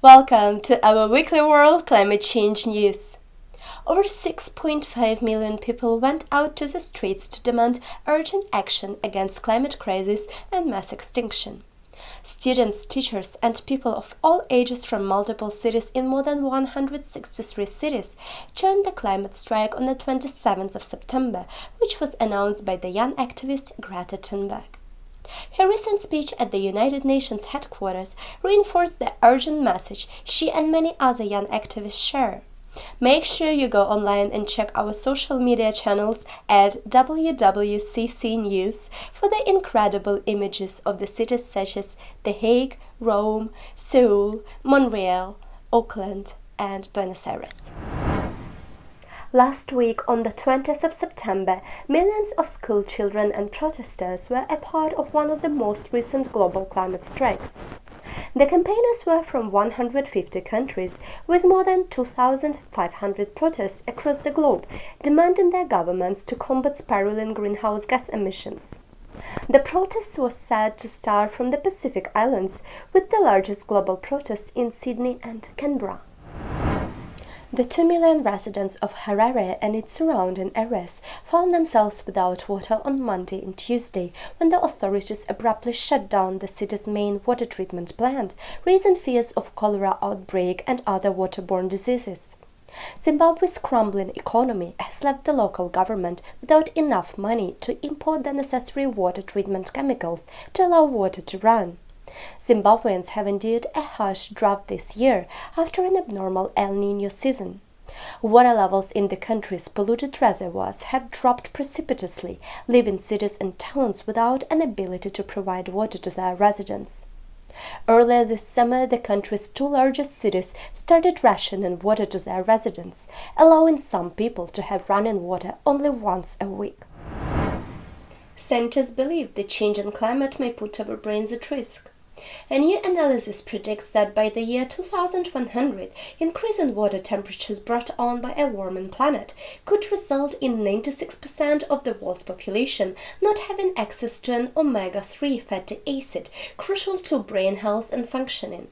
Welcome to our weekly World Climate Change News. Over 6.5 million people went out to the streets to demand urgent action against climate crisis and mass extinction. Students, teachers, and people of all ages from multiple cities in more than 163 cities joined the climate strike on the 27th of September, which was announced by the young activist Greta Thunberg. Her recent speech at the United Nations headquarters reinforced the urgent message she and many other young activists share. Make sure you go online and check our social media channels at WWCC News for the incredible images of the cities such as The Hague, Rome, Seoul, Montreal, Auckland, and Buenos Aires. Last week, on the 20th of September, millions of school children and protesters were a part of one of the most recent global climate strikes. The campaigners were from 150 countries, with more than 2,500 protests across the globe, demanding their governments to combat spiraling greenhouse gas emissions. The protests were said to start from the Pacific Islands, with the largest global protests in Sydney and Canberra. The 2 million residents of Harare and its surrounding areas found themselves without water on Monday and Tuesday when the authorities abruptly shut down the city's main water treatment plant, raising fears of cholera outbreak and other waterborne diseases. Zimbabwe's crumbling economy has left the local government without enough money to import the necessary water treatment chemicals to allow water to run. Zimbabweans have endured a harsh drought this year after an abnormal El Niño season. Water levels in the country's polluted reservoirs have dropped precipitously, leaving cities and towns without an ability to provide water to their residents. Earlier this summer, the country's two largest cities started rationing water to their residents, allowing some people to have running water only once a week. Scientists believe the change in climate may put our brains at risk. A new analysis predicts that by the year 2100, increasing water temperatures brought on by a warming planet could result in 96% of the world's population not having access to an omega-3 fatty acid, crucial to brain health and functioning.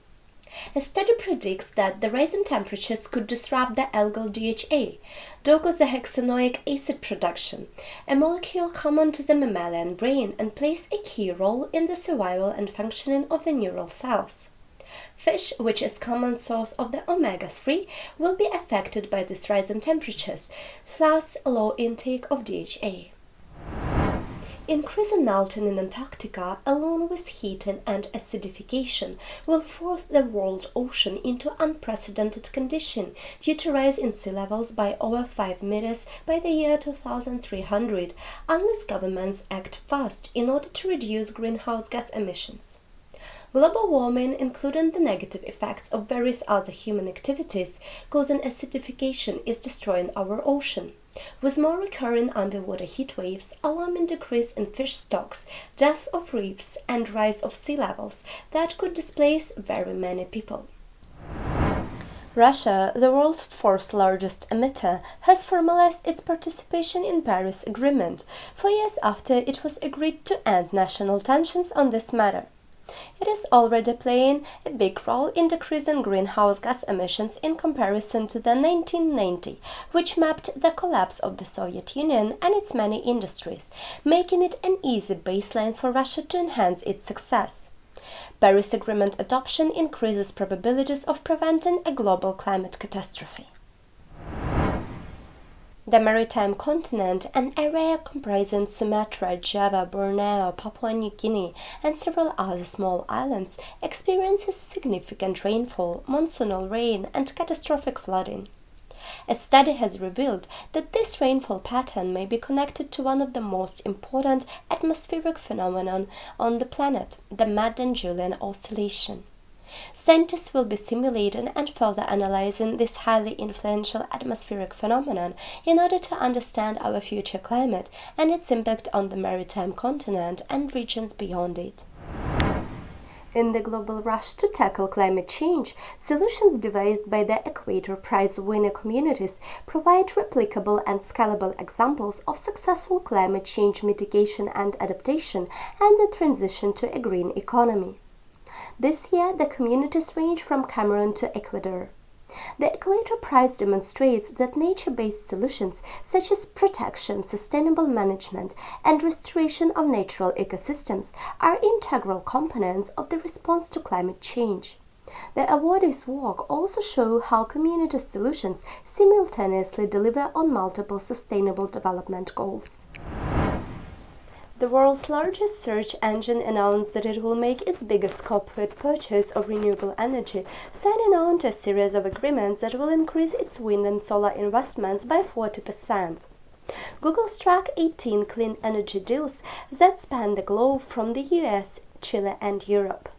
A study predicts that the rising temperatures could disrupt the algal DHA, docosahexaenoic acid production, a molecule common to the mammalian brain and plays a key role in the survival and functioning of the neural cells. Fish, which is a common source of the omega-3, will be affected by these rising temperatures, thus low intake of DHA. Increasing melting in Antarctica, along with heating and acidification, will force the world ocean into unprecedented condition due to rise in sea levels by over 5 meters by the year 2300, unless governments act fast in order to reduce greenhouse gas emissions. Global warming, including the negative effects of various other human activities causing acidification, is destroying our ocean, with more recurring underwater heat waves, alarming decrease in fish stocks, death of reefs, and rise of sea levels that could displace very many people. Russia, the world's fourth largest emitter, has formalized its participation in Paris Agreement 4 years after it was agreed to end national tensions on this matter. It is already playing a big role in decreasing greenhouse gas emissions in comparison to the 1990, which mapped the collapse of the Soviet Union and its many industries, making it an easy baseline for Russia to enhance its success. Paris Agreement adoption increases probabilities of preventing a global climate catastrophe. The maritime continent, an area comprising Sumatra, Java, Borneo, Papua New Guinea, and several other small islands, experiences significant rainfall, monsoonal rain, and catastrophic flooding. A study has revealed that this rainfall pattern may be connected to one of the most important atmospheric phenomena on the planet, the Madden-Julian Oscillation. Scientists will be simulating and further analyzing this highly influential atmospheric phenomenon in order to understand our future climate and its impact on the maritime continent and regions beyond it. In the global rush to tackle climate change, solutions devised by the Equator Prize-winning communities provide replicable and scalable examples of successful climate change mitigation and adaptation and the transition to a green economy. This year, the communities range from Cameroon to Ecuador. The Equator Prize demonstrates that nature-based solutions such as protection, sustainable management, and restoration of natural ecosystems are integral components of the response to climate change. The awardees' work also shows how community solutions simultaneously deliver on multiple sustainable development goals. The world's largest search engine announced that it will make its biggest corporate purchase of renewable energy, signing on to a series of agreements that will increase its wind and solar investments by 40%. Google struck 18 clean energy deals that span the globe from the US, Chile, and Europe.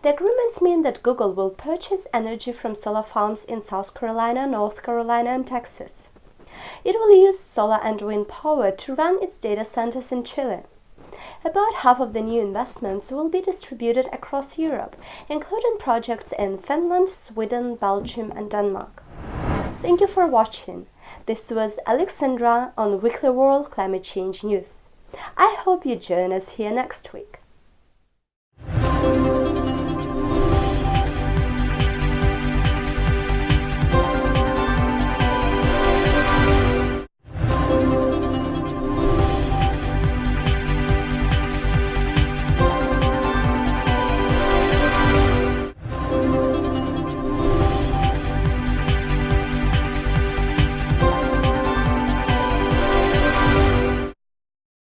The agreements mean that Google will purchase energy from solar farms in South Carolina, North Carolina, and Texas. It will use solar and wind power to run its data centers in Chile. About half of the new investments will be distributed across Europe, including projects in Finland, Sweden, Belgium, and Denmark. Thank you for watching. This was Alexandra on Weekly World Climate Change News. I hope you join us here next week.